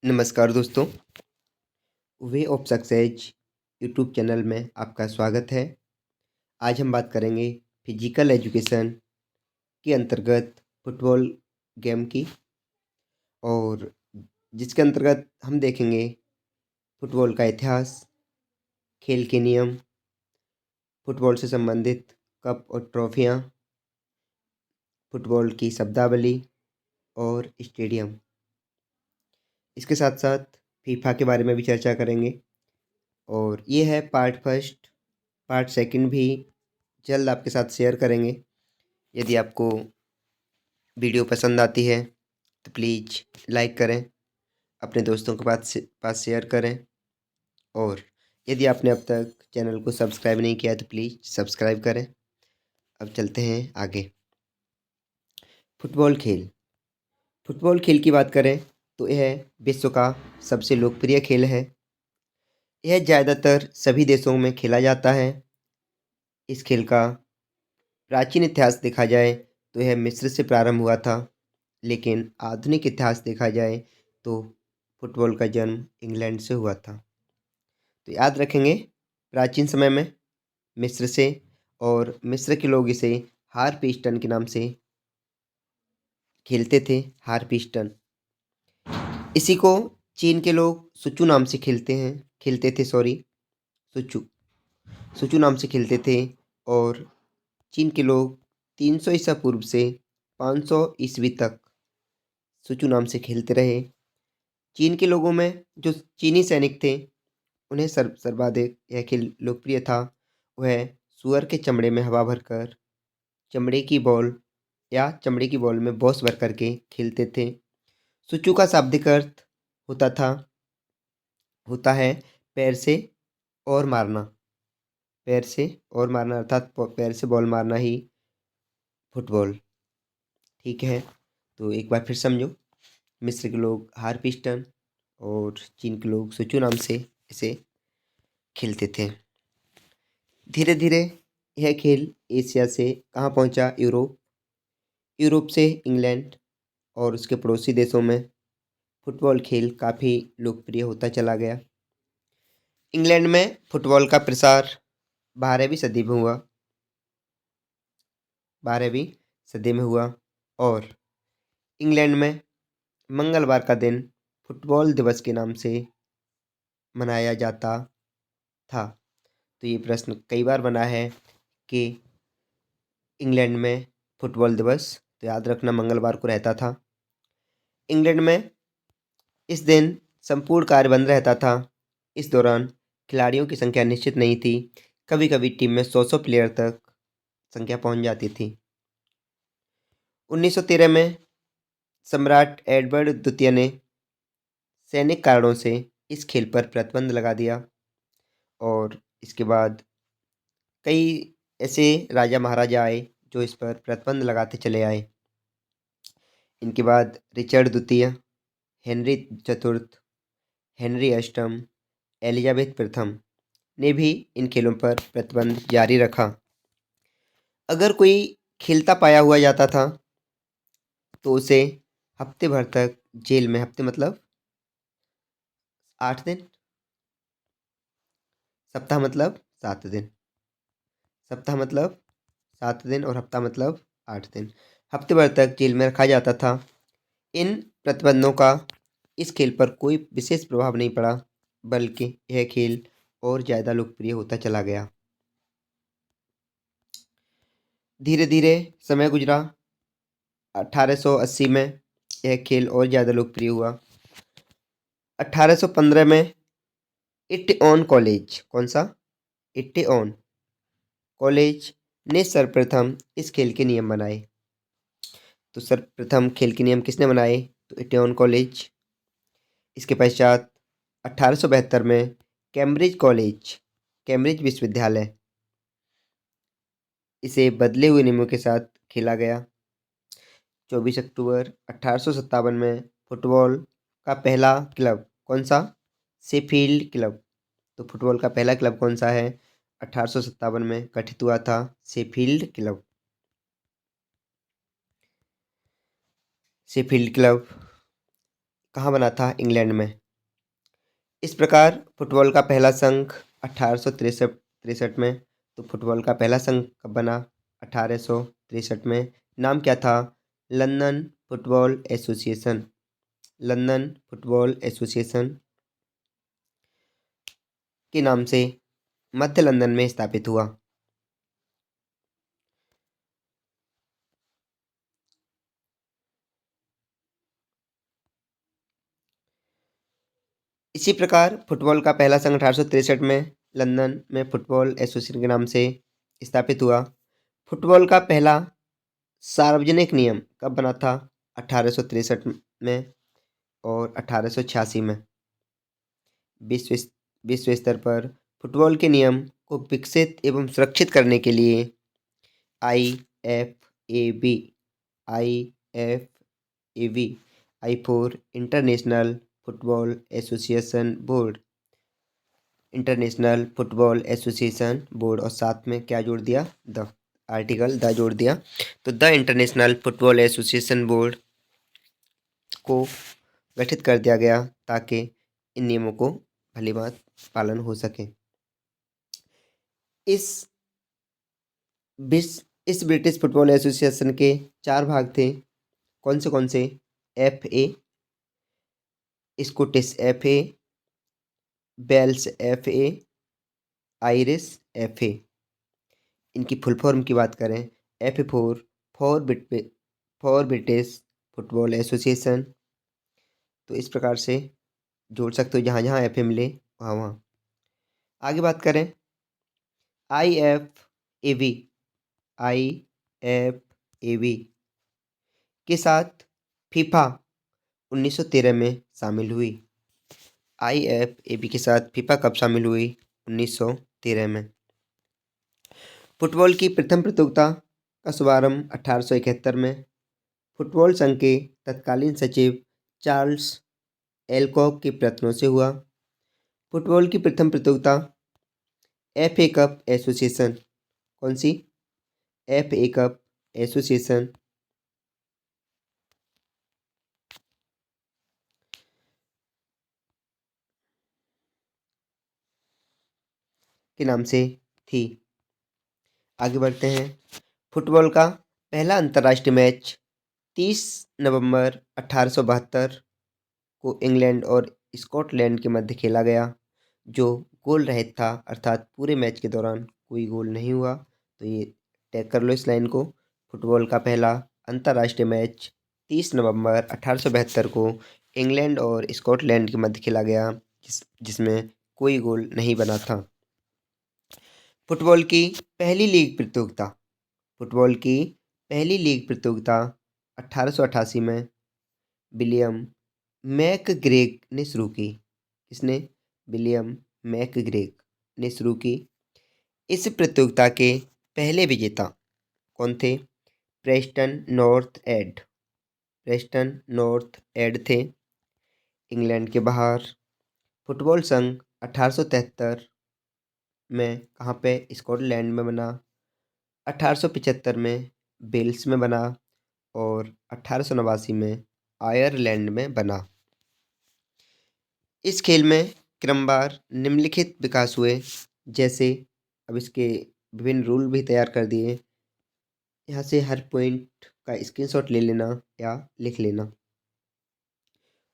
नमस्कार दोस्तों, way of success YouTube channel में आपका स्वागत है। आज हम बात करेंगे फिजिकल एजुकेशन के अंतर्गत फुटबॉल गेम की, और जिसके अंतर्गत हम देखेंगे फुटबॉल का इतिहास, खेल के नियम, फुटबॉल से संबंधित कप और ट्रॉफियाँ, फुटबॉल की शब्दावली और स्टेडियम। इसके साथ साथ फीफा के बारे में भी चर्चा करेंगे। और ये है पार्ट फर्स्ट। पार्ट सेकंड भी जल्द आपके साथ शेयर करेंगे। यदि आपको वीडियो पसंद आती है तो प्लीज़ लाइक करें, अपने दोस्तों के पास शेयर करें, और यदि आपने अब तक चैनल को सब्सक्राइब नहीं किया तो प्लीज़ सब्सक्राइब करें। अब चलते हैं आगे। फुटबॉल खेल। फुटबॉल खेल की बात करें तो यह विश्व का सबसे लोकप्रिय खेल है। यह ज़्यादातर सभी देशों में खेला जाता है। इस खेल का प्राचीन इतिहास देखा जाए तो यह मिस्र से प्रारंभ हुआ था, लेकिन आधुनिक इतिहास देखा जाए तो फुटबॉल का जन्म इंग्लैंड से हुआ था। तो याद रखेंगे, प्राचीन समय में मिस्र से, और मिस्र के लोग इसे हारपीस्टन के नाम से खेलते थे। हारपीस्टन, इसी को चीन के लोग सुचू नाम से खेलते थे, सुचू सुचू नाम से खेलते थे। और चीन के लोग 300 ईसा पूर्व से 500 ईस्वी तक सुचू नाम से खेलते रहे। चीन के लोगों में जो चीनी सैनिक थे, उन्हें सर्वाधिक यह खेल लोकप्रिय था। वह सुअर के चमड़े में हवा भरकर चमड़े की बॉल या चमड़े की बॉल में बॉस भर करके खेलते थे। सुचू का शाब्दिक अर्थ होता था होता है पैर से और मारना। पैर से और मारना अर्थात पैर से बॉल मारना ही फुटबॉल। ठीक है, तो एक बार फिर समझो। मिस्र के लोग हारपिस्टन और चीन के लोग सुचू नाम से इसे खेलते थे। धीरे धीरे यह खेल एशिया से कहाँ पहुँचा? यूरोप। यूरोप से इंग्लैंड और उसके पड़ोसी देशों में फुटबॉल खेल काफ़ी लोकप्रिय होता चला गया। इंग्लैंड में फुटबॉल का प्रसार 12वीं सदी में हुआ। 12वीं सदी में हुआ, और इंग्लैंड में मंगलवार का दिन फुटबॉल दिवस के नाम से मनाया जाता था। तो ये प्रश्न कई बार बना है कि इंग्लैंड में फुटबॉल दिवस, तो याद रखना मंगलवार को रहता था। इंग्लैंड में इस दिन संपूर्ण कार्य बंद रहता था। इस दौरान खिलाड़ियों की संख्या निश्चित नहीं थी। कभी कभी टीम में 100 प्लेयर तक संख्या पहुंच जाती थी। 1913 में सम्राट एडवर्ड द्वितीय ने सैनिक कारणों से इस खेल पर प्रतिबंध लगा दिया, और इसके बाद कई ऐसे राजा महाराजा आए जो इस पर प्रतिबंध लगाते चले आए। इनके बाद रिचर्ड द्वितीय, हेनरी चतुर्थ, हेनरी अष्टम, एलिजाबेथ प्रथम ने भी इन खेलों पर प्रतिबंध जारी रखा। अगर कोई खेलता पाया हुआ जाता था तो उसे हफ्ते भर तक जेल में, हफ्ते मतलब 8 दिन, सप्ताह मतलब 7 दिन, सप्ताह मतलब 7 दिन और हफ्ता मतलब 8 दिन, हफ्ते भर तक जेल में रखा जाता था। इन प्रतिबंधों का इस खेल पर कोई विशेष प्रभाव नहीं पड़ा, बल्कि यह खेल और ज़्यादा लोकप्रिय होता चला गया। धीरे धीरे समय गुजरा। 1880 में यह खेल और ज़्यादा लोकप्रिय हुआ। 1815 में इट्टिऑन कॉलेज, कौन सा? इट्टिऑन कॉलेज ने सर्वप्रथम इस खेल के नियम बनाए। तो सर्वप्रथम खेल के नियम किसने बनाए? तो इट्टिऑन कॉलेज। इसके पश्चात 1872 में कैम्ब्रिज कॉलेज, कैम्ब्रिज विश्वविद्यालय, इसे बदले हुए नियमों के साथ खेला गया। 24 अक्टूबर 1857 में फुटबॉल का पहला क्लब, कौन सा? Sheffield club. तो फुटबॉल का पहला क्लब कौन सा है? 1857 में गठित हुआ था शेफील्ड क्लब। शेफील्ड क्लब कहाँ बना था? इंग्लैंड में। इस प्रकार फुटबॉल का पहला संघ 1863 में। तो फुटबॉल का पहला संघ कब बना? 1863 में। नाम क्या था? London football association. London football association के नाम से मध्य लंदन में स्थापित हुआ। इसी प्रकार फुटबॉल का पहला संघ 1863 में लंदन में फुटबॉल एसोसिएशन के नाम से स्थापित हुआ। फुटबॉल का पहला सार्वजनिक नियम कब बना था? 1863 में और 1886 में। विश्व विश्व स्तर पर फुटबॉल के नियम को विकसित एवं सुरक्षित करने के लिए IFAB IFAB I for international football association board, international football association board, और साथ में क्या जोड़ दिया? द आर्टिकल द जोड़ दिया। तो the international football association board को गठित कर दिया गया ताकि इन नियमों को भली बात पालन हो सके। इस इस ब्रिटिश फुटबॉल एसोसिएशन के 4 भाग थे। कौन से? FA, Scottish FA, Wales FA, Irish FA। इनकी फुल फॉर्म की बात करें, FA for British football association. तो इस प्रकार से जोड़ सकते हो, जहाँ जहाँ FA मिले वहाँ वहाँ। आगे बात करें IFAB के साथ फीफा 1913 में शामिल हुई। IFAB के साथ फीफा कब शामिल हुई? 1913 में। फुटबॉल की प्रथम प्रतियोगिता का शुभारंभ 1871 में फुटबॉल संघ के तत्कालीन सचिव चार्ल्स एलकॉक के प्रयत्नों से हुआ। फुटबॉल की प्रथम प्रतियोगिता FA कप एसोसिएशन, कौन सी? FA कप एसोसिएशन के नाम से थी। आगे बढ़ते हैं। फुटबॉल का पहला अंतर्राष्ट्रीय मैच 30 नवंबर 1872 को इंग्लैंड और स्कॉटलैंड के मध्य खेला गया, जो गोल रहित था, अर्थात पूरे मैच के दौरान कोई गोल नहीं हुआ। तो ये टैग कर लो इस लाइन को। फुटबॉल का पहला अंतर्राष्ट्रीय मैच 30 नवंबर 1872 को इंग्लैंड और स्कॉटलैंड के मध्य खेला गया, जिसमें कोई गोल नहीं बना था। फुटबॉल की पहली लीग प्रतियोगिता फुटबॉल की पहली लीग प्रतियोगिता 1888 में विलियम मैकग्रेग ने शुरू की। किसने? विलियम मैकग्रेग ने शुरू की। इस प्रतियोगिता के पहले विजेता कौन थे? प्रेस्टन नॉर्थ एड थे, इंग्लैंड के बाहर। फुटबॉल संघ 1873 में कहाँ पे? स्कॉटलैंड में बना। 1875 में वेल्स में बना और 1889 में आयरलैंड में बना। इस खेल में क्रमवार निम्नलिखित विकास हुए, जैसे अब इसके विभिन्न रूल भी तैयार कर दिए। यहाँ से हर पॉइंट का स्क्रीनशॉट ले लेना या लिख लेना।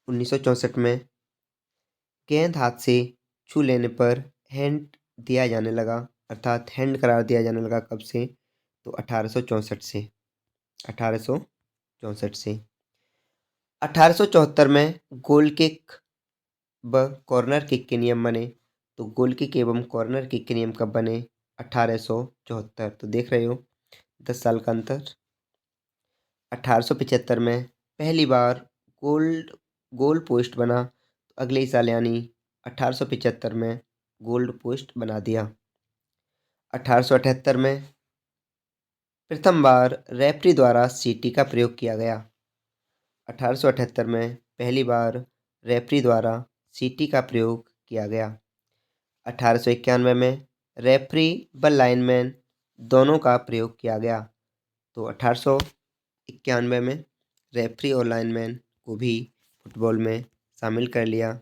1964 में गेंद हाथ से छू लेने पर हैंड दिया जाने लगा, अर्थात हैंड करार दिया जाने लगा। कब से? तो 1864 से। 1864 से 1874 में गोल किक व कॉर्नर किक के नियम बने। तो गोल किक एवं कॉर्नर किक के नियम कब बने? 1874। तो देख रहे हो 10 साल का अंतर। 1875 में पहली बार गोल पोस्ट बना। तो अगले ही साल यानी 1875 में गोल्ड पोस्ट बना दिया। 1878 में प्रथम बार रेफरी द्वारा सीटी का प्रयोग किया गया। 1878 में पहली बार रेफरी द्वारा सीटी का प्रयोग किया गया। 1891 में रेफरी व लाइनमैन दोनों का प्रयोग किया गया। तो 1891 में रेफरी और लाइनमैन को भी फुटबॉल में शामिल कर लिया।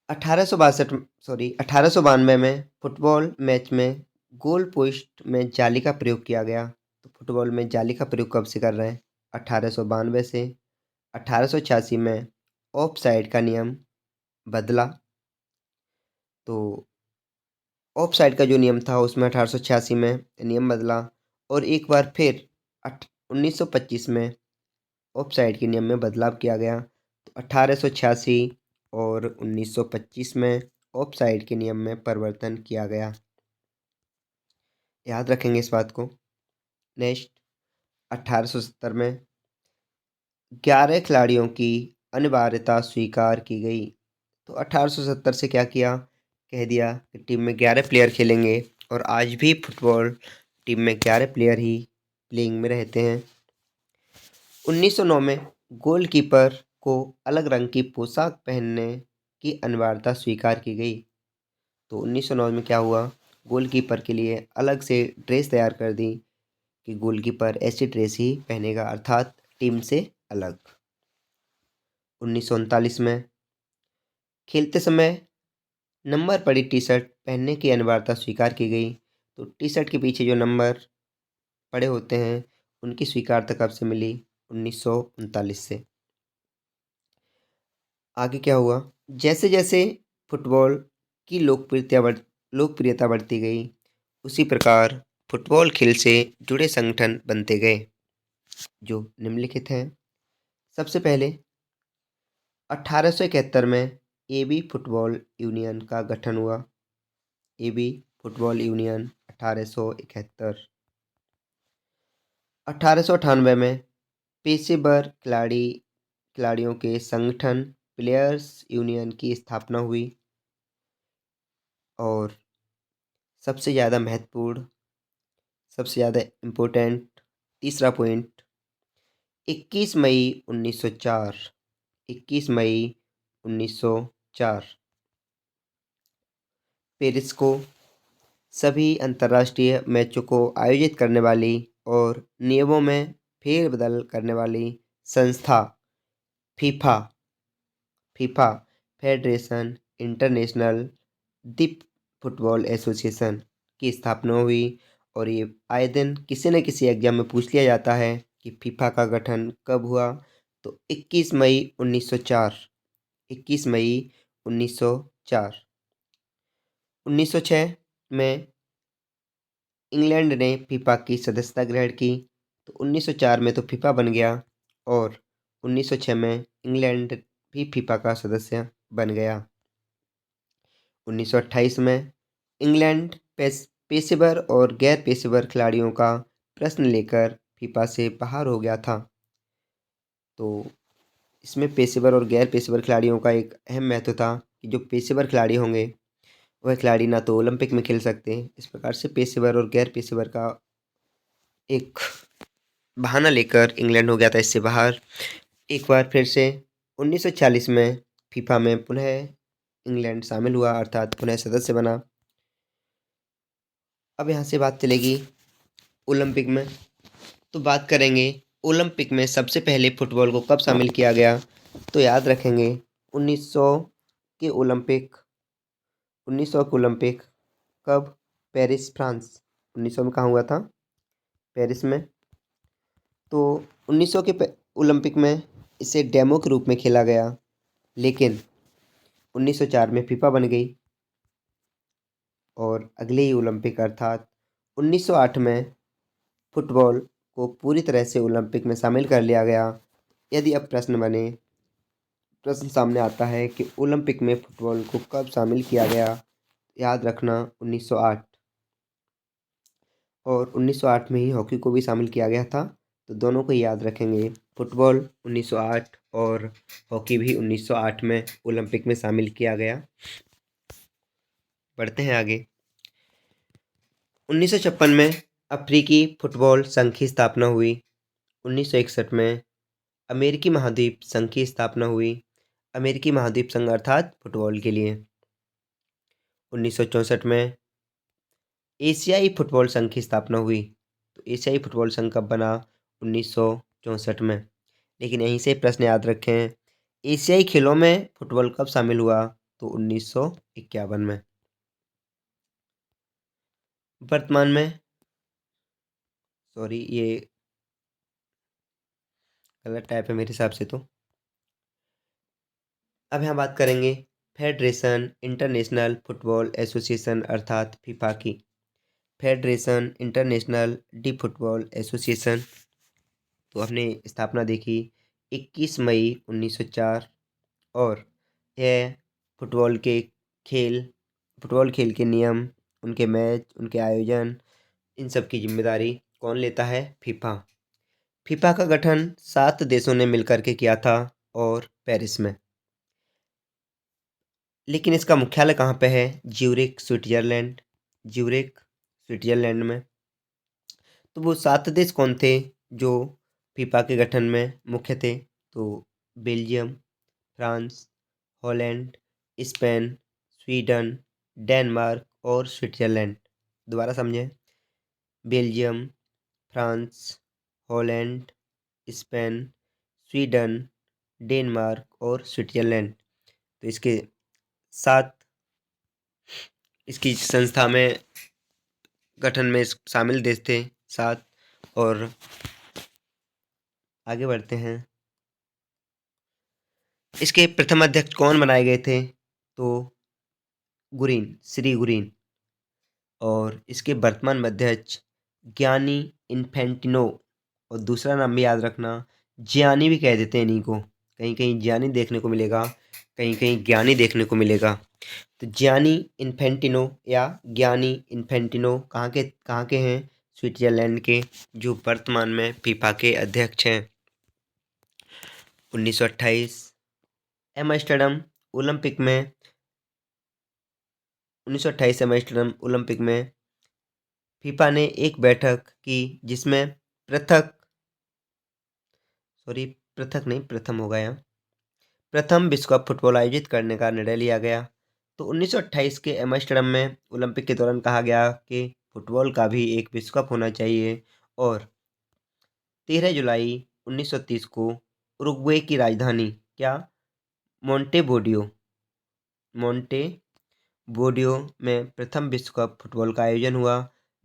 1892 में फुटबॉल मैच में गोल पोस्ट में जाली का प्रयोग किया गया। तो फुटबॉल में जाली का प्रयोग कब से कर रहे हैं? 1892 से। 1886 में ऑफ साइड का नियम बदला। तो ऑफ साइड का जो नियम था उसमें 1886 में नियम बदला और एक बार फिर 1925 में ऑफ साइड के नियम में बदलाव किया गया। तो 1886 और 1925 में ऑफ साइड के नियम में परिवर्तन किया गया। याद रखेंगे इस बात को। नेक्स्ट, 1870 में 11 खिलाड़ियों की अनिवार्यता स्वीकार की गई। तो 1870 से क्या किया? कह दिया कि टीम में 11 प्लेयर खेलेंगे और आज भी फुटबॉल टीम में 11 प्लेयर ही प्लेइंग में रहते हैं। 1909 में गोलकीपर को अलग रंग की पोशाक पहनने की अनिवार्यता स्वीकार की गई। तो 1909 में क्या हुआ? गोलकीपर के लिए अलग से ड्रेस तैयार कर दी कि गोलकीपर ऐसी ड्रेस ही पहनेगा, अर्थात टीम से अलग। 1939 में खेलते समय नंबर पड़ी टी शर्ट पहनने की अनिवार्यता स्वीकार की गई। तो टी शर्ट के पीछे जो नंबर पड़े होते हैं उनकी स्वीकारता कब से मिली? 1939 से। आगे क्या हुआ? जैसे जैसे फुटबॉल की लोकप्रियता बढ़ती गई, उसी प्रकार फुटबॉल खेल से जुड़े संगठन बनते गए, जो निम्नलिखित हैं। सबसे पहले 1871 में एबी फुटबॉल यूनियन का गठन हुआ। AB football union 1871। 1898 में पेशेवर खिलाड़ियों के संगठन प्लेयर्स यूनियन की स्थापना हुई। और सबसे ज़्यादा महत्वपूर्ण, सबसे ज़्यादा इम्पोर्टेंट तीसरा पॉइंट, 21 मई 1904। 21 मई 1904 पेरिस को सभी अंतर्राष्ट्रीय मैचों को आयोजित करने वाली और नियमों में फेरबदल करने वाली संस्था फीफा फेडरेशन इंटरनेशनल दी फुटबॉल एसोसिएशन की स्थापना हुई। और ये आए दिन किसी न किसी एग्जाम में पूछ लिया जाता है कि फीफा का गठन कब हुआ? तो 21 मई 1904। 21 मई 1904। 1906 में इंग्लैंड ने फीफा की सदस्यता ग्रहण की। तो 1904 में तो फीफा बन गया और 1906 में इंग्लैंड भी फीफा का सदस्य बन गया। 1928 में इंग्लैंड पेशेवर और गैर पेशेवर खिलाड़ियों का प्रश्न लेकर फीफा से बाहर हो गया था। तो इसमें पेशेवर और गैर पेशेवर खिलाड़ियों का एक अहम महत्व था कि जो पेशेवर खिलाड़ी होंगे वह खिलाड़ी ना तो ओलंपिक में खेल सकते। इस प्रकार से पेशेवर और गैर पेशेवर का एक बहाना लेकर इंग्लैंड हो गया था इससे बाहर। एक बार फिर से 1940 में फीफा में पुनः इंग्लैंड शामिल हुआ, अर्थात पुनः सदस्य बना। अब यहाँ से बात चलेगी ओलंपिक में। तो बात करेंगे ओलंपिक में सबसे पहले फुटबॉल को कब शामिल किया गया। तो याद रखेंगे 1900 के ओलंपिक। 1900 के ओलंपिक कब? Paris, France. 1900 में कहाँ हुआ था? पेरिस में। तो 1900 के ओलंपिक में इसे डेमो के रूप में खेला गया, लेकिन 1904 में फीफा बन गई और अगले ही ओलंपिक अर्थात 1908 में फुटबॉल को पूरी तरह से ओलंपिक में शामिल कर लिया गया। यदि अब प्रश्न सामने आता है कि ओलंपिक में फुटबॉल को कब शामिल किया गया, याद रखना 1908। और 1908 में ही हॉकी को भी शामिल किया गया था। तो दोनों को याद रखेंगे, फुटबॉल 1908 और हॉकी भी 1908 में ओलंपिक में शामिल किया गया। बढ़ते हैं आगे। 1956 में अफ्रीकी फुटबॉल संघ की स्थापना हुई। 1961 में अमेरिकी महाद्वीप संघ की स्थापना हुई। अमेरिकी महाद्वीप संघ अर्थात फुटबॉल के लिए। 1964 में एशियाई फुटबॉल संघ की स्थापना हुई। तो एशियाई फुटबॉल संघ कब बना? 1964 में। लेकिन यहीं से प्रश्न याद रखें, एशियाई खेलों में फुटबॉल कब शामिल हुआ? तो 1951 में। वर्तमान में, सॉरी ये गलत टाइप है मेरे हिसाब से तो। अब यहाँ बात करेंगे फेडरेशन इंटरनेशनल फुटबॉल एसोसिएशन अर्थात फीफा की। Federation international D football association तो हमने स्थापना देखी 21 मई 1904 और यह फुटबॉल के खेल फुटबॉल खेल के नियम, उनके मैच, उनके आयोजन, इन सब की जिम्मेदारी कौन लेता है? फीफा। फीफा का गठन 7 देशों ने मिलकर के किया था और पेरिस में। लेकिन इसका मुख्यालय कहाँ पे है? Zurich Switzerland. ज्यूरिख स्विट्जरलैंड में। तो वो 7 देश कौन थे जो फीफा के गठन में मुख्य थे? तो Belgium, France, Holland, Spain, Sweden, Denmark और स्विट्जरलैंड। दोबारा समझें। Belgium, France, Holland, Spain, Sweden, Denmark और स्विट्जरलैंड। तो इसके 7 इसकी संस्था में गठन में शामिल देश थे 7। और आगे बढ़ते हैं। इसके प्रथम अध्यक्ष कौन बनाए गए थे? तो गुरीन, श्री गुरीन। और इसके वर्तमान अध्यक्ष ज्ञानी इन्फेंटिनो। और दूसरा नाम भी याद रखना, ज्ञानी भी कह देते हैं इन्हीं को। कहीं कहीं ज्ञानी देखने को मिलेगा, कहीं कहीं ज्ञानी देखने को मिलेगा। तो ज्ञानी इन्फेंटिनो या ज्ञानी इन्फेंटिनो कहाँ के हैं? स्विट्जरलैंड के, जो वर्तमान में फीफा के अध्यक्ष हैं। 1928 एम्स्टर्डम ओलंपिक में 1928 एम्स्टर्डम ओलंपिक में फीफा ने एक बैठक की जिसमें पृथक नहीं, प्रथम होगा यहाँ, प्रथम विश्व कप फुटबॉल आयोजित करने का निर्णय लिया गया। तो 1928 के एम्स्टर्डम में ओलंपिक के दौरान कहा गया कि फुटबॉल का भी एक विश्व कप होना चाहिए। और 13 जुलाई 1930 को उरुग्वे की राजधानी क्या? मोंटेबोडियो मोंटेबोडियो में प्रथम विश्व कप फुटबॉल का आयोजन हुआ,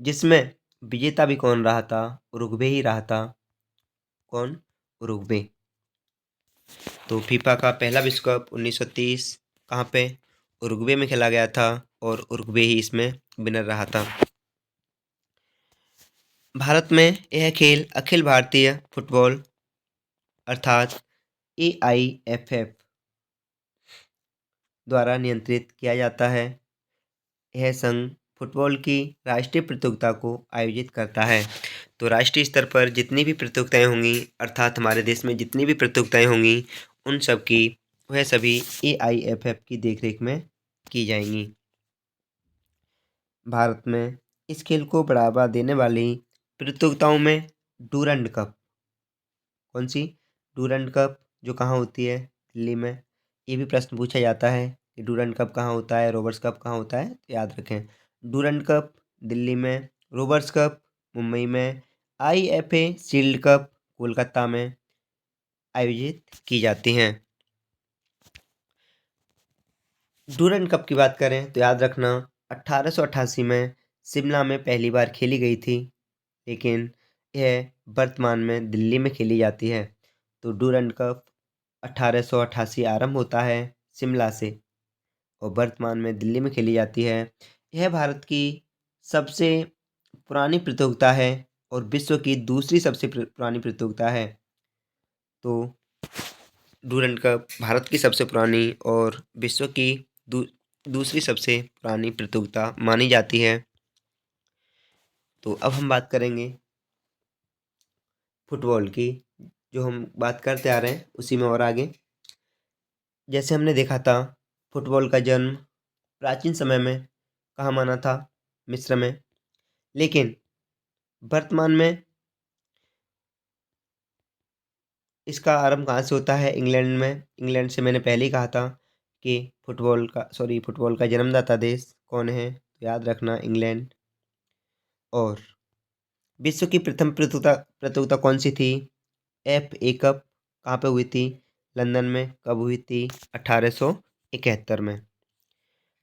जिसमें विजेता भी कौन रहा था? उरुग्वे ही रहा था। कौन? उरुग्वे। तो फीफा का पहला विश्व कप 1930 कहाँ पे? उरुग्वे में खेला गया था और उरुग्वे ही इसमें विनर रहा था। भारत में यह खेल अखिल भारतीय फुटबॉल अर्थात AIFF द्वारा नियंत्रित किया जाता है। यह संघ फुटबॉल की राष्ट्रीय प्रतियोगिता को आयोजित करता है। तो राष्ट्रीय स्तर पर जितनी भी प्रतियोगिताएं होंगी, अर्थात हमारे देश में जितनी भी प्रतियोगिताएं होंगी, उन सब की वह सभी AIFF की देखरेख में की जाएंगी। भारत में इस खेल को बढ़ावा देने वाली प्रतियोगिताओं में डूरंड कप, कौन सी? डूरंड कप, जो कहाँ होती है? दिल्ली में। ये भी प्रश्न पूछा जाता है कि डूरंड कप कहाँ होता है, रोबर्ट्स कप कहाँ होता है, तो याद रखें डूरंड कप दिल्ली में, रोबर्ट्स कप मुंबई में, IFA शील्ड कप कोलकाता में आयोजित की जाती हैं। डूरंड कप की बात करें तो याद रखना 1888 में शिमला में पहली बार खेली गई थी, लेकिन यह वर्तमान में दिल्ली में खेली जाती है। तो डूरंड कप 1888 आरंभ होता है शिमला से और वर्तमान में दिल्ली में खेली जाती है। यह भारत की सबसे पुरानी प्रतियोगिता है और विश्व की दूसरी सबसे पुरानी प्रतियोगिता है। तो डूरंड कप भारत की सबसे पुरानी और विश्व की दूसरी सबसे पुरानी प्रतियोगिता मानी जाती है। तो अब हम बात करेंगे फुटबॉल की, जो हम बात करते आ रहे हैं उसी में और आगे। जैसे हमने देखा था फुटबॉल का जन्म प्राचीन समय में कहाँ माना था? मिस्र में। लेकिन वर्तमान में इसका आरंभ कहाँ से होता है? इंग्लैंड में। इंग्लैंड से मैंने पहले ही कहा था कि फुटबॉल का जन्मदाता देश कौन है? तो याद रखना इंग्लैंड। और विश्व की प्रथम प्रतियोगिता कौन सी थी? FA कप कहाँ पे हुई थी? लंदन में कब हुई थी? 1871 में।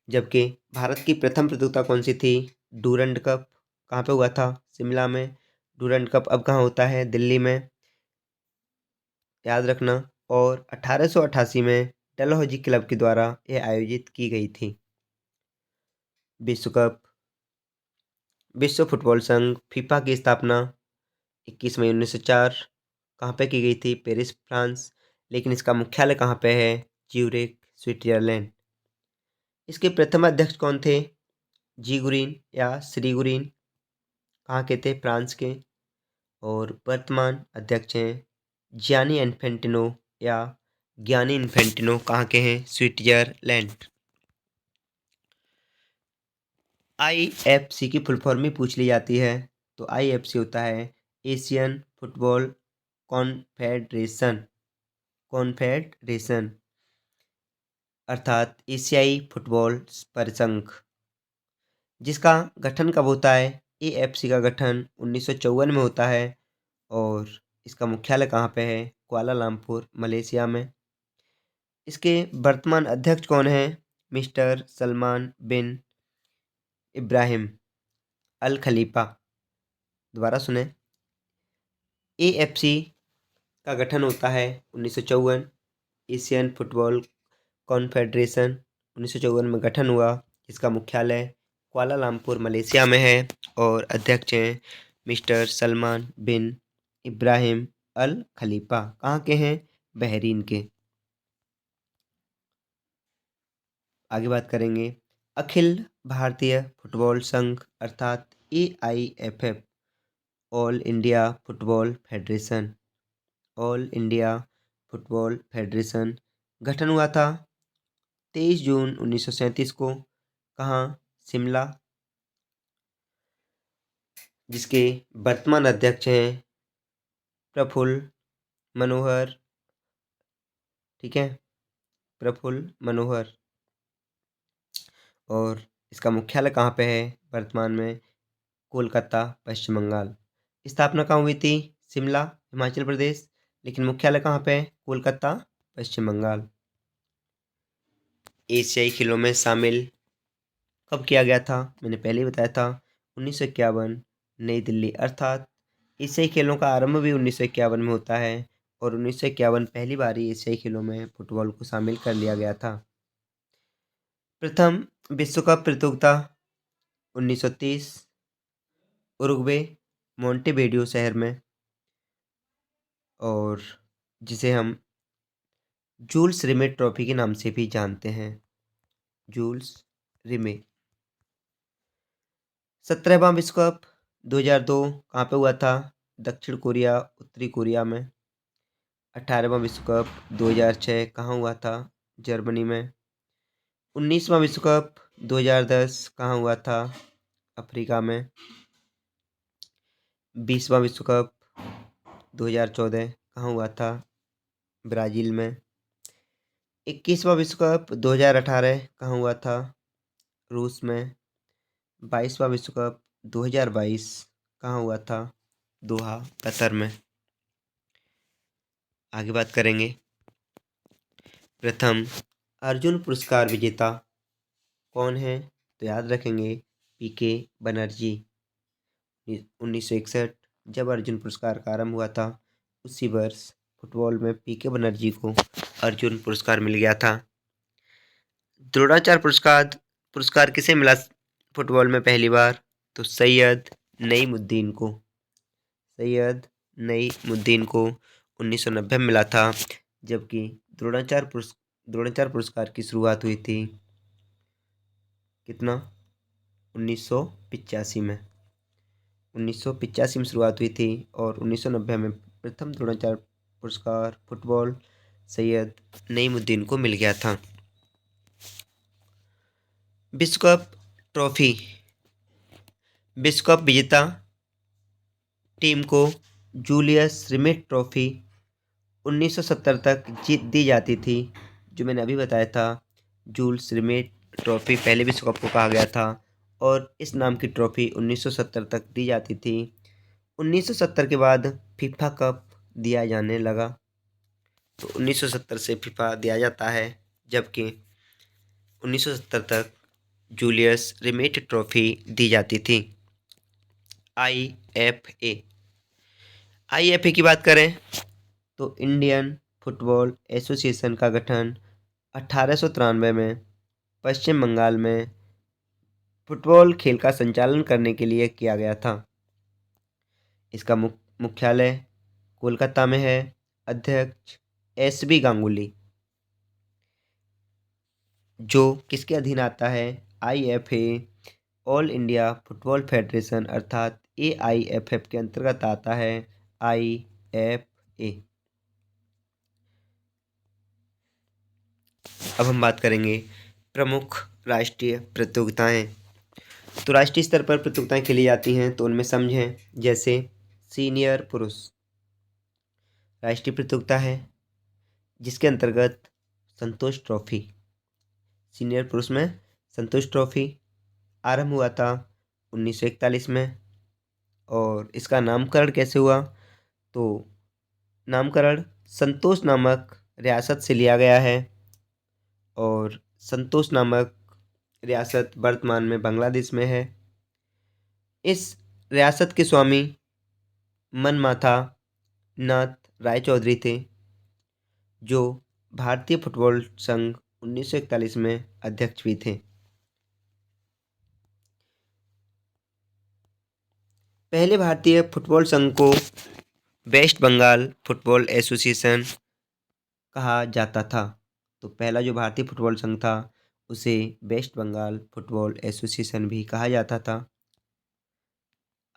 जबकि भारत की प्रथम प्रतियोगिता कौन सी थी? Durand cup. कहाँ पे हुआ था? शिमला में। डूरंड कप अब कहाँ होता है? दिल्ली में, याद रखना। और 1888 में डलहौजी क्लब के द्वारा यह आयोजित की गई थी। विश्व कप। विश्व फुटबॉल संघ फीफा की स्थापना 21 मई 1904 कहाँ पे की गई थी? Paris, France. लेकिन इसका मुख्यालय कहाँ पे है? Zurich, Switzerland. इसके प्रथम अध्यक्ष कौन थे? जी गुरीन या श्री गुरीन। कहाँ के थे? फ्रांस के। और वर्तमान अध्यक्ष हैं जियानी इन्फेंटिनो या ज्ञानी इन्फेंटिनो। कहाँ के हैं? स्विट्जरलैंड। IFC की फुल फॉर्म भी पूछ ली जाती है। तो IFC होता है एशियन फुटबॉल कॉन्फेडरेशन। कॉन्फेडरेशन अर्थात एशियाई फुटबॉल परिसंघ। जिसका गठन कब होता है? AFC का गठन 1954 में होता है। और इसका मुख्यालय कहाँ पे है? कुआलालंपुर, मलेशिया में। इसके वर्तमान अध्यक्ष कौन हैं? मिस्टर सलमान बिन इब्राहिम अल खलीफा। दोबारा सुने। AFC का गठन होता है 1954। एशियन फुटबॉल कॉन्फेडरेशन 1954 में गठन हुआ। इसका मुख्यालय कुआलालंपुर, मलेशिया में है। और अध्यक्ष हैं मिस्टर सलमान बिन इब्राहिम अल खलीफा। कहाँ के हैं? बहरीन के। आगे बात करेंगे अखिल भारतीय फुटबॉल संघ अर्थात AIFF, all India football federation. All India football federation गठन हुआ था 23 जून 1937 को। कहाँ? शिमला। जिसके वर्तमान अध्यक्ष हैं प्रफुल्ल मनोहर। ठीक है, प्रफुल्ल मनोहर। और इसका मुख्यालय कहाँ पे है वर्तमान में? कोलकाता, पश्चिम बंगाल। स्थापना कहाँ हुई थी? शिमला, हिमाचल प्रदेश। लेकिन मुख्यालय कहाँ पे है? कोलकाता, पश्चिम बंगाल। एशियाई खेलों में शामिल कब किया गया था? मैंने पहले ही बताया था 1951 नई दिल्ली। अर्थात एशियाई खेलों का आरंभ भी 1951 में होता है। और 1951 पहली बार ही एशियाई खेलों में फुटबॉल को शामिल कर लिया गया था। प्रथम विश्व कप प्रतियोगिता 1930 उरुग्वे, मोंटेविडियो शहर में। और जिसे हम जूल्स रिमे ट्रॉफी के नाम से भी जानते हैं। जूल्स रिमे। 17वां विश्व कप 2002 कहाँ पे हुआ था? दक्षिण कोरिया, उत्तरी कोरिया में। 18वां विश्व कप 2006 कहाँ हुआ था? जर्मनी में। 19वां विश्व कप 2010 कहाँ हुआ था? अफ्रीका में। 20वां विश्व कप 2014 कहाँ हुआ था? ब्राज़ील में। 21वां विश्व कप 2018 कहाँ हुआ था? रूस में। 22वां विश्व कप 2022 कहाँ हुआ था? दोहा, कतर में। आगे बात करेंगे प्रथम अर्जुन पुरस्कार विजेता कौन है? तो याद रखेंगे PK बनर्जी। 1961 जब अर्जुन पुरस्कार का आरंभ हुआ था उसी वर्ष फुटबॉल में PK बनर्जी को अर्जुन पुरस्कार मिल गया था। द्रोणाचार्य पुरस्कार किसे मिला फुटबॉल में पहली बार? तो सैयद नईमुद्दीन को। सैयद नईमुद्दीन को 1990 में मिला था। जबकि द्रोणाचार्य पुरस्कार की शुरुआत हुई थी कितना? 1985 में। 1985 में शुरुआत हुई थी। और 1990 में प्रथम द्रोणाचार्य पुरस्कार फुटबॉल सैयद नईमुद्दीन को मिल गया था। विश्व कप ट्रॉफी। विश्व कप विजेता टीम को जूलियस रिमेट ट्रॉफी 1970 तक दी जाती थी। जो मैंने अभी बताया था जूल्स रिमेट ट्रॉफी पहले विश्व कप को कहा गया था। और इस नाम की ट्रॉफी 1970 तक दी जाती थी। 1970 के बाद फीफा कप दिया जाने लगा। तो 1970 से फीफा दिया जाता है, जबकि 1970 तक जूलियस रिमेट ट्रॉफी दी जाती थी। आईएफए आईएफए की बात करें तो इंडियन फुटबॉल एसोसिएशन का गठन 1893 में पश्चिम बंगाल में फुटबॉल खेल का संचालन करने के लिए किया गया था। इसका मुख्यालय कोलकाता में है। अध्यक्ष एसबी गांगुली। जो किसके अधीन आता है? IFA, all India football federation अर्थात एआईएफएफ के अंतर्गत आता है आईएफए। अब हम बात करेंगे प्रमुख राष्ट्रीय प्रतियोगिताएं। तो राष्ट्रीय स्तर पर प्रतियोगिताएं खेली जाती हैं, तो उनमें समझें जैसे सीनियर पुरुष राष्ट्रीय प्रतियोगिता है, जिसके अंतर्गत संतोष ट्रॉफी, सीनियर पुरुष में संतोष ट्रॉफी आरंभ हुआ था 1941 में। और इसका नामकरण कैसे हुआ? तो नामकरण संतोष नामक रियासत से लिया गया है, और संतोष नामक रियासत वर्तमान में बांग्लादेश में है। इस रियासत के स्वामी मनमाथा नाथ रायचौधरी थे, जो भारतीय फुटबॉल संघ 1941 में अध्यक्ष भी थे। पहले भारतीय फुटबॉल संघ को वेस्ट बंगाल फुटबॉल एसोसिएशन कहा जाता था। तो पहला जो भारतीय फुटबॉल संघ था उसे वेस्ट बंगाल फुटबॉल एसोसिएशन भी कहा जाता था।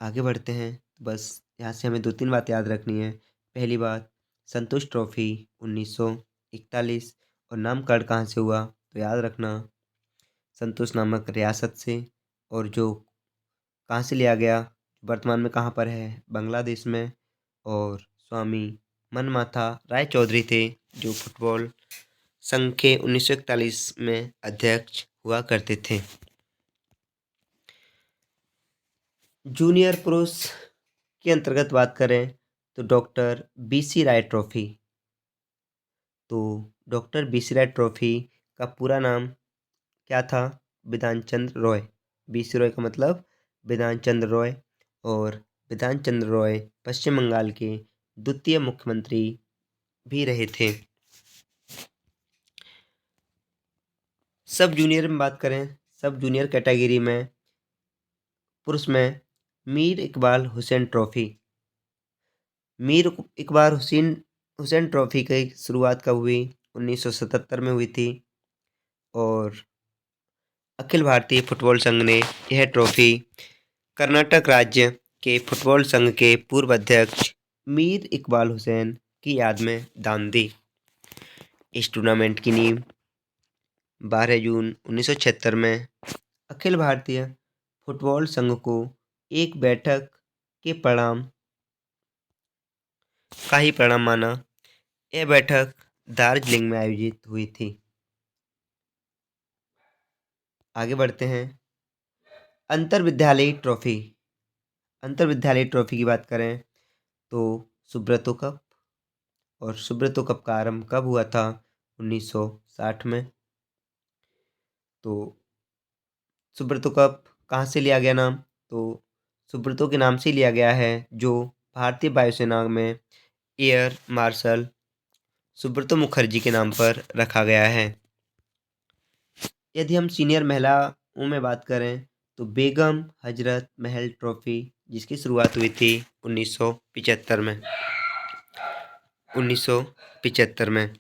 आगे बढ़ते हैं। बस यहाँ से हमें 2-3 बात याद रखनी है। पहली बात, संतोष ट्रॉफी 1941, और नामकरण कहाँ से हुआ? तो याद रखना संतोष नामक रियासत से, और जो कहाँ से लिया गया, वर्तमान में कहाँ पर है? बांग्लादेश में। और स्वामी मनमाथा रायचौधरी थे, जो फुटबॉल संघ के 1941 में अध्यक्ष हुआ करते थे। जूनियर पुरुष के अंतर्गत बात करें तो डॉक्टर बीसी राय ट्रॉफी। तो डॉक्टर बीसी राय ट्रॉफी का पूरा नाम क्या था? बिधान चंद्र रॉय। बीसी रॉय का मतलब बिधान चंद्र रॉय, और बिधान चंद्र रॉय पश्चिम बंगाल के द्वितीय मुख्यमंत्री भी रहे थे। सब जूनियर में बात करें, सब जूनियर कैटेगरी में पुरुष में मीर इकबाल हुसैन ट्रॉफी। मीर इकबाल हुसैन ट्रॉफी की शुरुआत कब हुई? 1977 में हुई थी, और अखिल भारतीय फुटबॉल संघ ने यह ट्रॉफी कर्नाटक राज्य के फुटबॉल संघ के पूर्व अध्यक्ष मीर इकबाल हुसैन की याद में दान दी। इस टूर्नामेंट की नींव 12 जून 1976 में अखिल भारतीय फुटबॉल संघ को एक बैठक के परिणाम माना। यह बैठक दार्जिलिंग में आयोजित हुई थी। आगे बढ़ते हैं। अंतर विद्यालयी ट्रॉफी। अंतर विद्यालयी ट्रॉफी की बात करें तो सुब्रतो कप, और सुब्रतो कप का आरंभ कब हुआ था? 1960 में। तो सुब्रतो कप कहाँ से लिया गया नाम? तो सुब्रतो के नाम से लिया गया है, जो भारतीय वायुसेना में एयर मार्शल सुब्रतो मुखर्जी के नाम पर रखा गया है। यदि हम सीनियर महिलाओं में बात करें तो बेगम हजरत महल ट्रॉफी, जिसकी शुरुआत हुई थी 1975 में। 1975 में।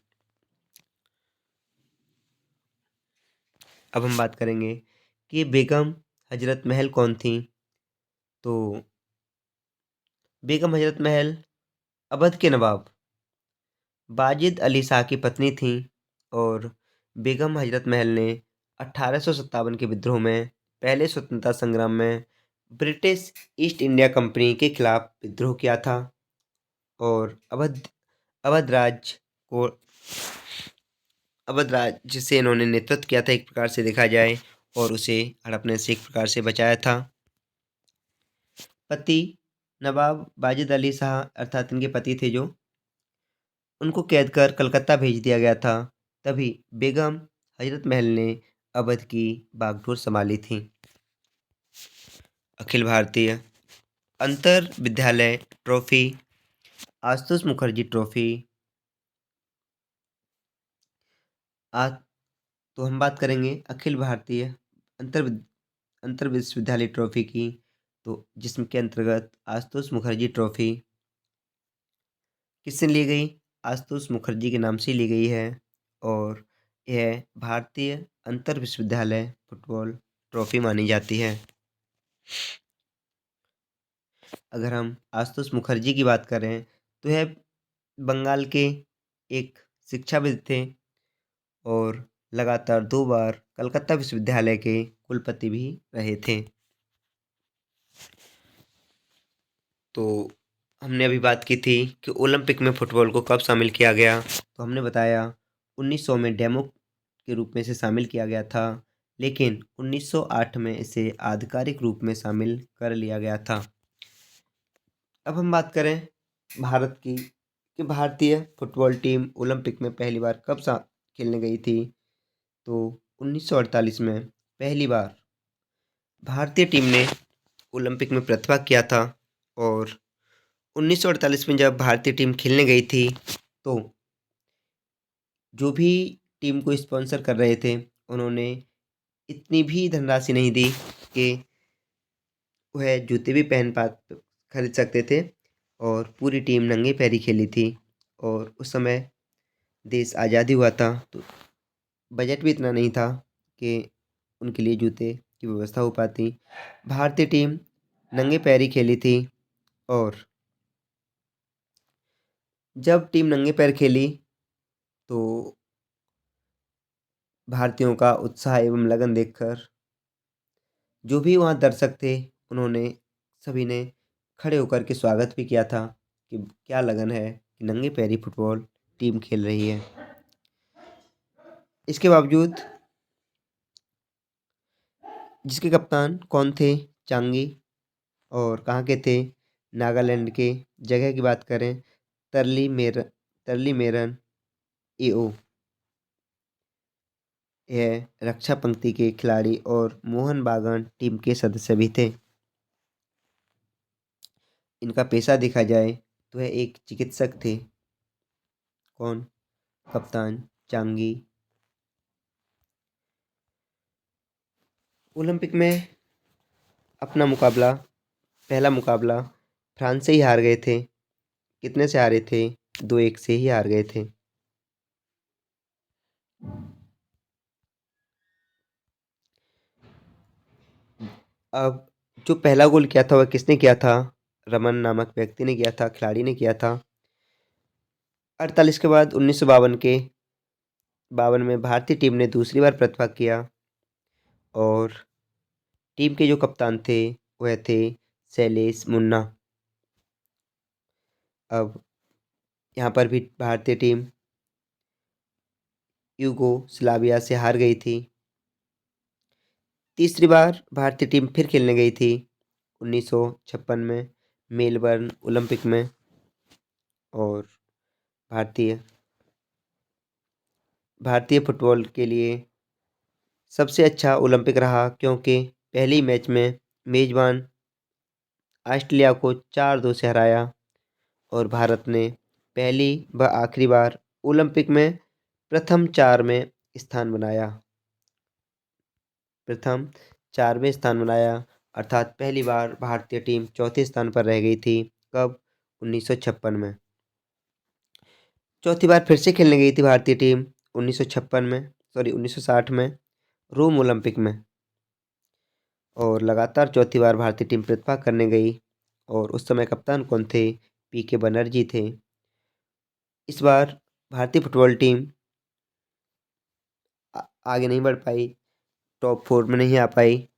अब हम बात करेंगे कि बेगम हजरत महल कौन थी। तो बेगम हजरत महल अवध के नवाब वाजिद अली शाह की पत्नी थी, और बेगम हजरत महल ने 1857 के विद्रोह में, पहले स्वतंत्रता संग्राम में ब्रिटिश ईस्ट इंडिया कंपनी के खिलाफ विद्रोह किया था, और अवध राज्य को अवध राज्य से इन्होंने नेतृत्व किया था एक प्रकार से देखा जाए, और उसे हड़पने से एक प्रकार से बचाया था। पति नवाब वाजिद अली शाह अर्थात इनके पति थे जो उनको कैद कर कलकत्ता भेज दिया गया था। तभी बेगम हजरत महल ने अवध की बागडोर संभाली थी। अखिल भारतीय अंतर विद्यालय ट्रॉफी, आशुतोष मुखर्जी ट्रॉफी। आज तो हम बात करेंगे अखिल भारतीय अंतर अंतर विश्वविद्यालय ट्रॉफी की, तो जिसके अंतर्गत आशुतोष मुखर्जी ट्रॉफी किससे ली गई? आशुतोष मुखर्जी के नाम से ली गई है और यह भारतीय अंतर विश्वविद्यालय फुटबॉल ट्रॉफी मानी जाती है। अगर हम आशुतोष मुखर्जी की बात करें तो यह बंगाल के एक शिक्षाविद थे और लगातार 2 बार कलकत्ता विश्वविद्यालय के कुलपति भी रहे थे। तो हमने अभी बात की थी कि ओलंपिक में फुटबॉल को कब शामिल किया गया, तो हमने बताया 1900 में डेमो के रूप में इसे शामिल किया गया था, लेकिन 1908 में इसे आधिकारिक रूप में शामिल कर लिया गया था। अब हम बात करें भारत की कि भारतीय फुटबॉल टीम ओलंपिक में पहली बार कब खेलने गई थी, तो 1948 में पहली बार भारतीय टीम ने ओलंपिक में प्रतिभाग किया था। और 1948 में जब भारतीय टीम खेलने गई थी तो जो भी टीम को स्पॉन्सर कर रहे थे उन्होंने इतनी भी धनराशि नहीं दी कि वह जूते भी खरीद सकते थे और पूरी टीम नंगे पैरी खेली थी। और उस समय देश आज़ादी हुआ था तो बजट भी इतना नहीं था कि उनके लिए जूते की व्यवस्था हो पाती। भारतीय टीम नंगे पैरी खेली थी और जब टीम नंगे पैर खेली तो भारतीयों का उत्साह एवं लगन देखकर जो भी वहाँ दर्शक थे उन्होंने सभी ने खड़े होकर के स्वागत भी किया था कि क्या लगन है कि नंगे पैरी फुटबॉल टीम खेल रही है। इसके बावजूद जिसके कप्तान कौन थे? चांगी। और कहाँ के थे? नागालैंड के। जगह की बात करें तरली मेरन एओ। यह रक्षा पंक्ति के खिलाड़ी और मोहन बागान टीम के सदस्य भी थे। इनका पेशा देखा जाए तो वह एक चिकित्सक थे। कौन? कप्तान चांगी। ओलंपिक में अपना पहला मुकाबला फ्रांस से ही हार गए थे। कितने से हारे थे? 2-1 से ही हार गए थे। अब जो पहला गोल किया था वह किसने किया था? रमन नामक व्यक्ति ने किया था, खिलाड़ी ने किया था। 48 के बाद 1952 में भारतीय टीम ने दूसरी बार प्रतिभाग किया और टीम के जो कप्तान थे वह थे शैलेश मुन्ना। अब यहाँ पर भी भारतीय टीम यूगोस्लाविया से हार गई थी। तीसरी बार भारतीय टीम फिर खेलने गई थी 1956 में मेलबर्न ओलंपिक में। और भारतीय फुटबॉल के लिए सबसे अच्छा ओलंपिक रहा क्योंकि पहली मैच में मेजबान ऑस्ट्रेलिया को 4-2 से हराया और भारत ने पहली व आखिरी बार ओलंपिक में प्रथम 4 में स्थान बनाया। प्रथम 4वें स्थान बनाया अर्थात पहली बार भारतीय टीम चौथे स्थान पर रह गई थी। कब? 1956 में। चौथी बार फिर से खेलने गई थी भारतीय टीम 1960 में रोम ओलंपिक में। और लगातार चौथी बार भारतीय टीम प्रतिभाग करने गई और उस समय कप्तान कौन थे? पीके बनर्जी थे। इस बार भारतीय फुटबॉल टीम आगे नहीं बढ़ पाई, टॉप 4 में नहीं आ पाई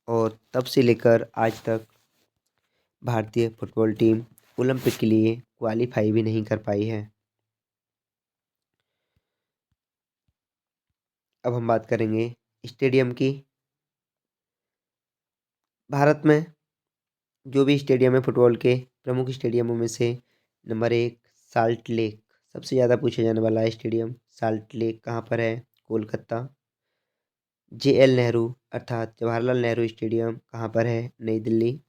और तब से लेकर आज तक भारतीय फुटबॉल टीम ओलंपिक के लिए क्वालीफाई भी नहीं कर पाई है। अब हम बात करेंगे स्टेडियम की। भारत में जो भी स्टेडियम है फुटबॉल के प्रमुख स्टेडियमों में से नंबर 1 सबसे ज़्यादा पूछा जाने वाला स्टेडियम साल्ट लेक कहाँ पर है? कोलकाता। JL नेहरू अर्थात जवाहरलाल नेहरू स्टेडियम कहाँ पर है? नई दिल्ली।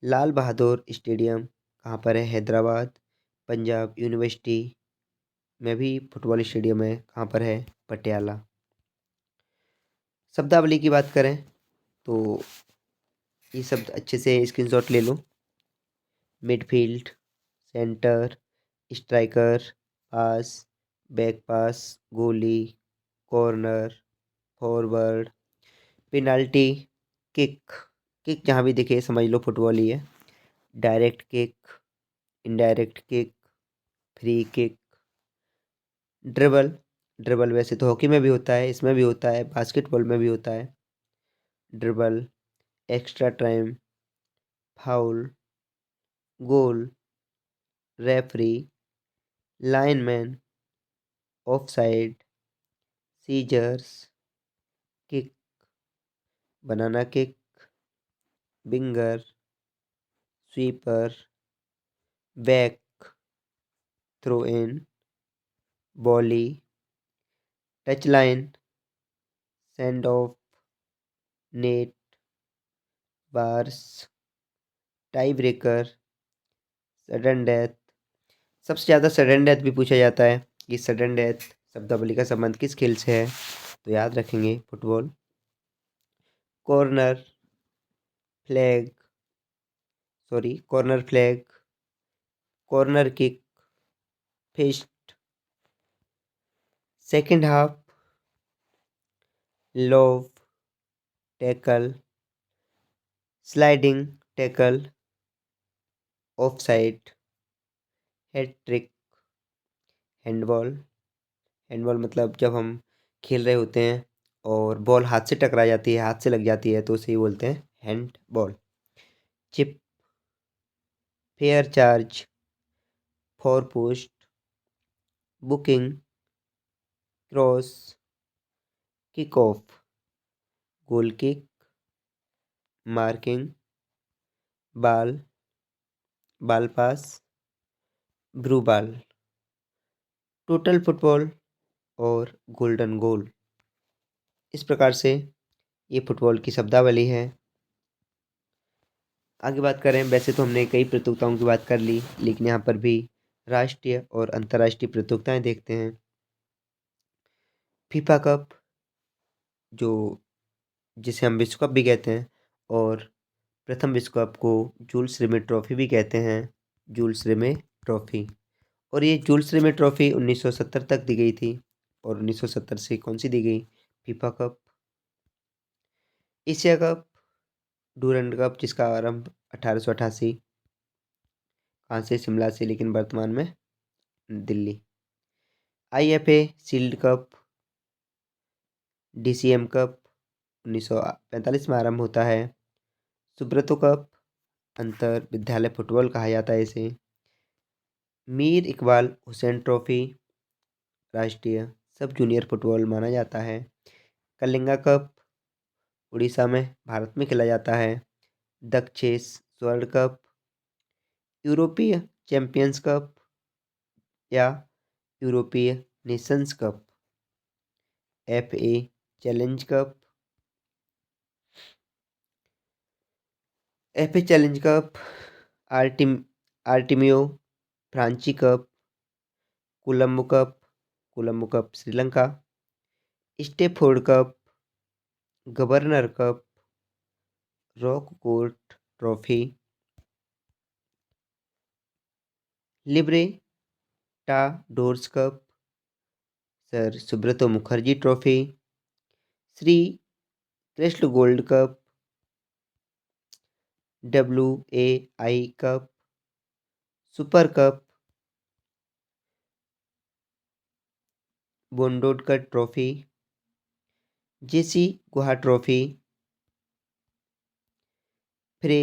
लाल बहादुर स्टेडियम कहाँ पर है? हैदराबाद। पंजाब यूनिवर्सिटी में भी फुटबॉल स्टेडियम है, कहाँ पर है? पटियाला। शब्दावली की बात करें तो ये शब्द अच्छे से स्क्रीनशॉट ले लो। Midfield, centre, striker, pass, back pass, goalie, corner, forward, penalty, kick. Kick जहाँ भी दिखे समझ लो फुटबॉल ही है। Direct kick, indirect kick, free kick, dribble. Dribble वैसे तो हॉकी में भी होता है, इसमें भी होता है, बास्केटबॉल में भी होता है। Dribble, extra time, foul, goal, referee, linesman, offside, scissors, kick, banana kick, winger, sweeper, back, throw in, volley, touch line, send off, net, bars, tie breaker, sudden death. सबसे ज़्यादा सडन डेथ भी पूछा जाता है कि सडन डेथ शब्दावली का संबंध किस खेल से है, तो याद रखेंगे football. Corner flag, corner flag, corner kick, fist, second half, lob, tackle, sliding tackle, offside, hat trick, handball. Handball मतलब जब हम खेल रहे होते हैं और बॉल हाथ से टकरा जाती है, हाथ से लग जाती है, तो उसे ही बोलते हैं handball. Chip, fair charge, four post, booking, cross, kick off, goal kick, marking, बाल, बाल पास, ब्रू बाल, टोटल फुटबॉल और गोल्डन गोल। इस प्रकार से ये फुटबॉल की शब्दावली है। आगे बात करें, वैसे तो हमने कई प्रतियोगिताओं की बात कर ली, लेकिन यहाँ पर भी राष्ट्रीय और अंतर्राष्ट्रीय प्रतियोगिताएं देखते हैं। फीफा कप, जो जिसे हम विश्व कप भी कहते हैं, और प्रथम विश्व कप को जूल्स रिमे ट्रॉफी भी कहते हैं, जूल्स रिमे ट्रॉफी। और ये जूल्स रिमे ट्रॉफी 1970 तक दी गई थी, और 1970 से कौन सी दी गई? FIFA cup. Asia cup, Durand cup, जिसका आरंभ 1888 कहाँ से? शिमला से, लेकिन वर्तमान में Delhi. IFA shield cup, DCM cup 1945 में आरंभ होता है। सुब्रतो कप, अंतर विद्यालय फुटबॉल कहा जाता है इसे। मीर इकबाल हुसैन ट्रॉफी, राष्ट्रीय सब जूनियर फुटबॉल माना जाता है। कलिंगा कप, उड़ीसा में भारत में खेला जाता है। दक्षेस स्वर्ण कप, यूरोपीय चैंपियंस कप या यूरोपीय nations cup. FA challenge cup, FA challenge cup, Artemio Franchi cup, Colombo cup Sri Lanka, Stafford cup, governor cup, rock court trophy, Libertadores cup, sir Subroto Mukherjee trophy, Shri Krishna gold cup, WAI cup, super cup, Bandodkar trophy, JC Guha trophy, फ्रे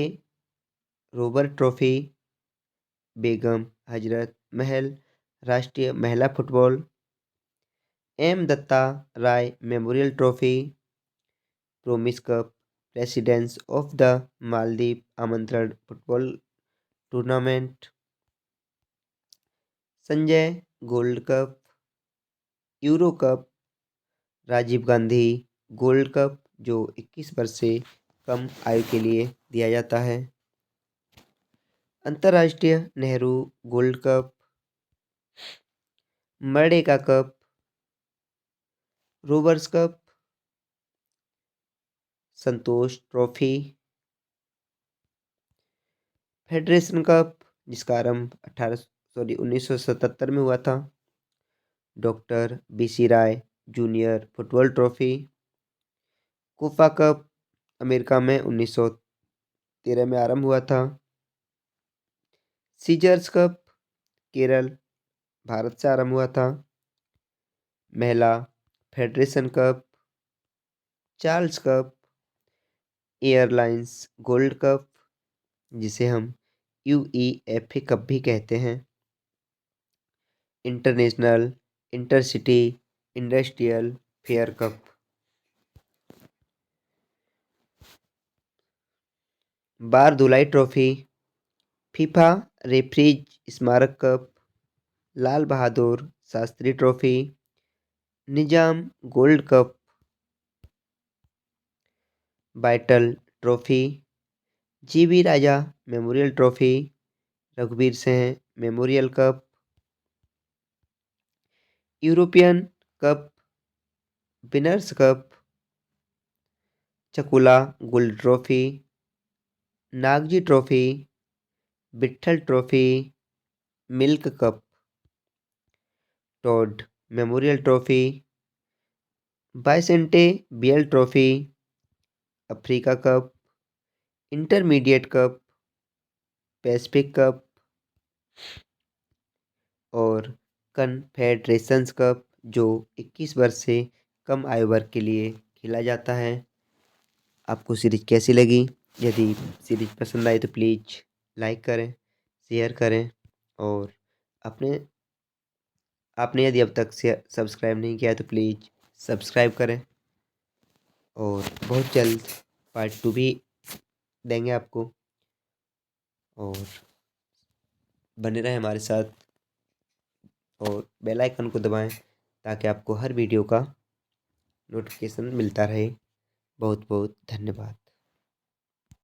रोबर trophy, Begum Hazrat Mahal राष्ट्रीय महिला football, M Datta Ray memorial trophy, promise cup, presidents of the Maldives आमंत्रण football tournament, Sanjay gold cup, euro cup, Rajiv Gandhi gold cup जो 21 वर्ष से कम आयु के लिए दिया जाता है, अंतर्राष्ट्रीय Nehru gold cup, Merdeka cup, Rovers cup, Santosh trophy, federation cup जिसका आरंभ 1977 में हुआ था, doctor BC Roy junior football trophy, Copa cup America में 1913 में आरंभ हुआ था, सीजर्स कप केरल भारत से आरंभ हुआ था, महिला federation cup, Charles cup, airlines gold cup जिसे हम यूईएफए कप भी कहते हैं, international intercity industrial fair cup, Bordoloi trophy, FIFA referees स्मारक cup, Lal Bahadur Shastri trophy, Nizam gold cup, बाइटल trophy, GV Raja memorial trophy, रघुवीर Singh memorial cup, European cup, winners cup, Chakola gold trophy, Nagji trophy, Vittal trophy, milk cup, Todd memorial trophy, बाइसेंटे बियल trophy, Africa cup, intermediate cup, Pacific cup और कन्फेडरेशंस cup जो 21 वर्ष से कम आयु वर्ग के लिए खेला जाता है। आपको सीरीज कैसी लगी? यदि सीरीज पसंद आई तो प्लीज़ लाइक करें, शेयर करें और अपने आपने यदि अब तक से सब्सक्राइब नहीं किया है तो प्लीज़ सब्सक्राइब करें और बहुत जल्द पार्ट 2 भी देंगे आपको और बने रहें हमारे साथ और बेल आइकन को दबाएं ताकि आपको हर वीडियो का नोटिफिकेशन मिलता रहे। बहुत बहुत धन्यवाद।